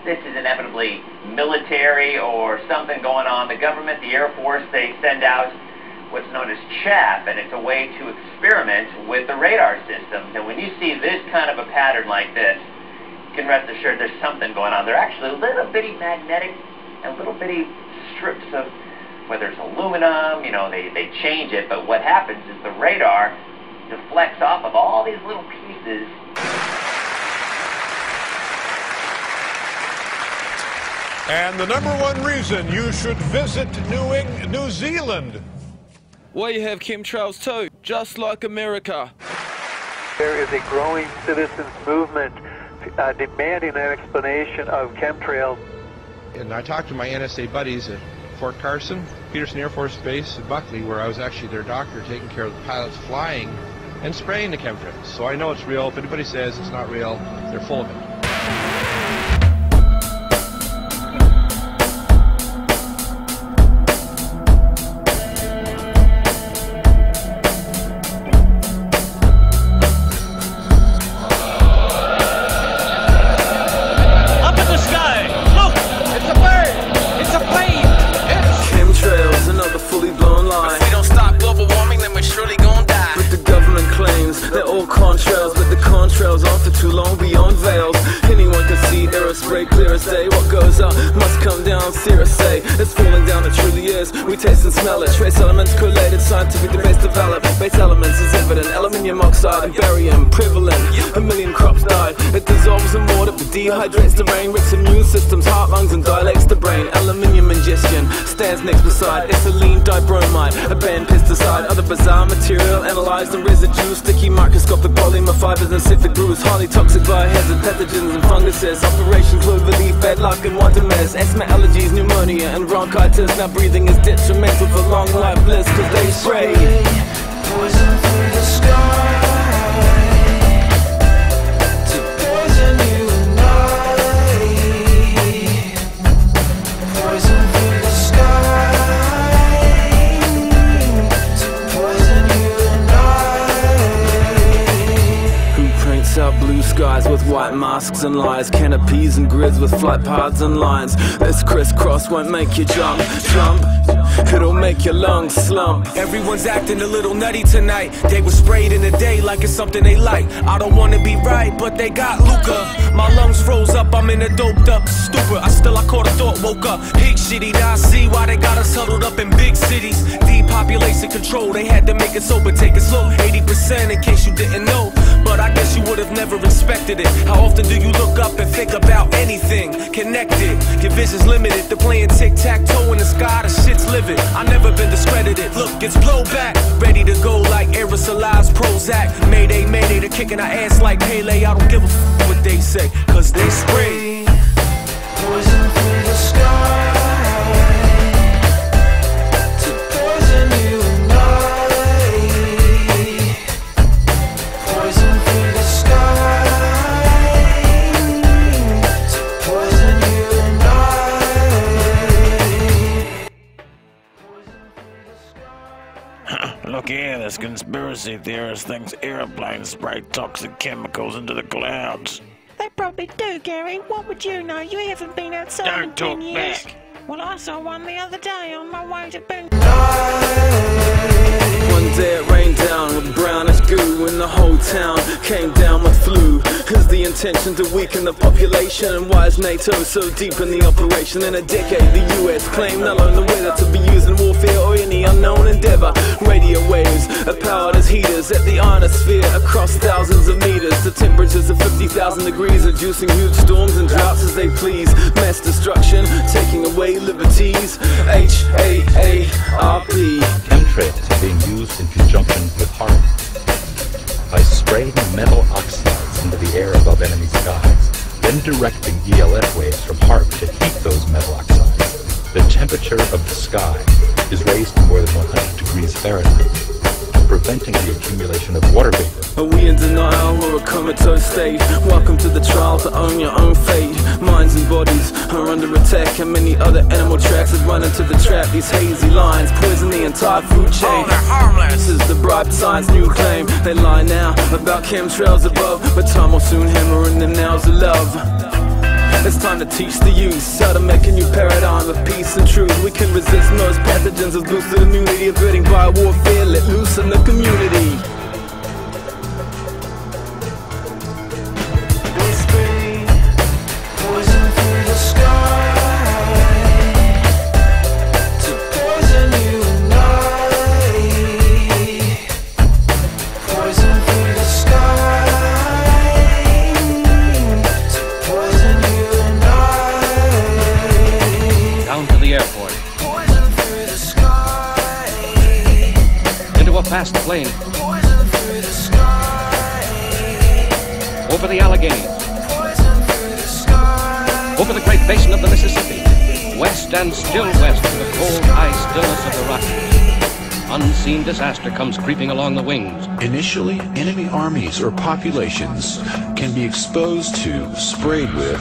this is inevitably military or something going on. The government, the Air Force, they send out what's known as chaff, and it's a way to experiment with the radar systems. And when you see this kind of a pattern like this, you can rest assured there's something going on. They're actually little bitty magnetic and little bitty strips of, whether it's aluminum, you know, they change it, but what happens is the radar deflects off of all these little pieces. And the #1 reason you should visit New Zealand. We have chemtrails too, just like America. There is a growing citizens movement demanding an explanation of chemtrails. And I talked to my NSA buddies at Fort Carson, Peterson Air Force Base, and Buckley, where I was actually their doctor taking care of the pilots flying and spraying the chemtrails. So I know it's real. If anybody says it's not real, they're full of it. They're all contrails, but the contrails aren't for too long beyond veils. Anyone can see error spray clear as day. What goes up must come down, serious say. It's falling down, it truly is. We taste and smell it. Trace elements collated, scientific debates develop. Base elements is evident. Aluminium oxide and barium prevalent. A million crops died. It dissolves in water but dehydrates the brain. Wrecks immune systems, heart, lungs and dilates the brain. Aluminium ingestion stands next beside ethylene dibromide, a banned pesticide. Other bizarre material analyzed in residue. Sticky microscopic polymer fibers and citric brews. Highly toxic biohazard pathogens and funguses. Operation cloverleaf, bad luck and wonder mess. Asthma, allergies, pneumonia and bronchitis. Now breathing is detrimental for long life bliss, cause they spray poison through the sky to poison you and I. Poison through the sky to poison you and I. Who paints out blue skies with white masks and lies, canopies and grids with flight paths and lines. This crisscross won't make you jump, it'll make your lungs slump. Everyone's acting a little nutty tonight. They were sprayed in the day like it's something they like. I don't wanna be right, but they got Luca. My lungs froze up, I'm in a doped up stupor. I caught a thought, woke up. Pig shitty, now I see why they got us huddled up in big cities. Depopulation control, they had to make it so, but take it slow. 80% in case you didn't know, but I guess you would have never expected it. How often do you look up and think about anything connected? Your vision's limited, they're playing tic-tac-toe in the sky, the shit's livid. I never been discredited, look, it's blowback. Ready to go like aerosolized Prozac. Mayday, mayday, they're kicking our ass like Pele. I don't give a f what they say, cause they spray poison through the sky to poison you and I. Poison through the sky to poison you and I. Look here, this conspiracy theorist thinks airplanes spray toxic chemicals into the clouds. They probably do, Gary. What would you know? You haven't been outside Don't in talk 10 years. back. Well, I saw one the other day on my way to Boone. One day it rained down with brownish goo and the whole town came down with flu. Cause the intention to weaken the population. And why is NATO so deep in the operation? In a decade the US claimed they'll own the weather to be used in warfare or any unknown endeavor. Radio waves are powered as heaters at the ionosphere across thousands of meters. The temperatures of 50,000 degrees, reducing huge storms and droughts as they please. Mass destruction, taking away liberties. H-A-A-R-P. Chemtrails are being used in conjunction with HAARP. By spraying metal oxides into the air above enemy skies, then directing ELF waves from HAARP to heat those metal oxides, the temperature of the sky is raised to more than 100 degrees Fahrenheit, preventing the accumulation of water vapor. Are we in denial or a comatose state? Welcome to the trial to own your own fate. Minds and bodies are under attack, and many other animal tracks have run into the trap. These hazy lines poison the entire food chain. Oh, they're harmless. This is the bribed science new claim. They lie now about chemtrails above, but time will soon hammer in them nails of love. It's time to teach the youth how to make a new paradigm of peace and truth. We can resist most pathogens with boosted immunity, averting bio warfare, let loose in the community. We spray poison through the sky to poison you and I. Poison through the sky to poison you and I. Down to the airport. Poison through the sky. Into a fast plane. Poison through the sky. Over the Alleghenies. Poison through the sky. Over the Great Basin of the Mississippi. West and still west to the cold, high stillness of the Rockies. Unseen disaster comes creeping along the wings. Initially, enemy armies or populations can be exposed to, sprayed with,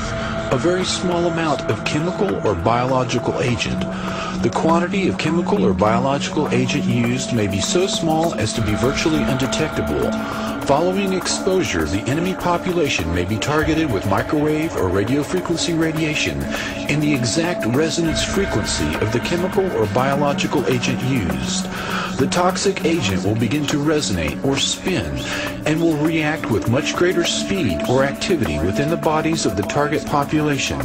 a very small amount of chemical or biological agent. The quantity of chemical or biological agent used may be so small as to be virtually undetectable. Following exposure, the enemy population may be targeted with microwave or radio frequency radiation in the exact resonance frequency of the chemical or biological agent used. The toxic agent will begin to resonate or spin and will react with much greater speed or activity within the bodies of the target population,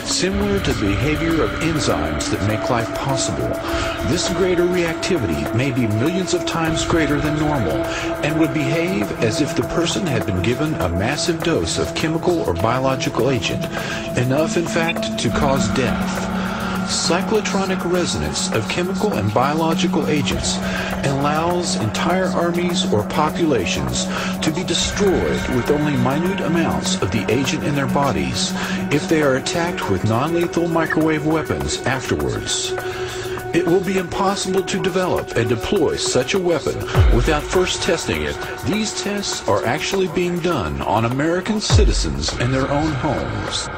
similar to the behavior of enzymes that make life possible. This greater reactivity may be millions of times greater than normal and would behave as if the person had been given a massive dose of chemical or biological agent, enough in fact to cause death. Cyclotronic resonance of chemical and biological agents allows entire armies or populations to be destroyed with only minute amounts of the agent in their bodies if they are attacked with non-lethal microwave weapons afterwards. It will be impossible to develop and deploy such a weapon without first testing it. These tests are actually being done on American citizens in their own homes.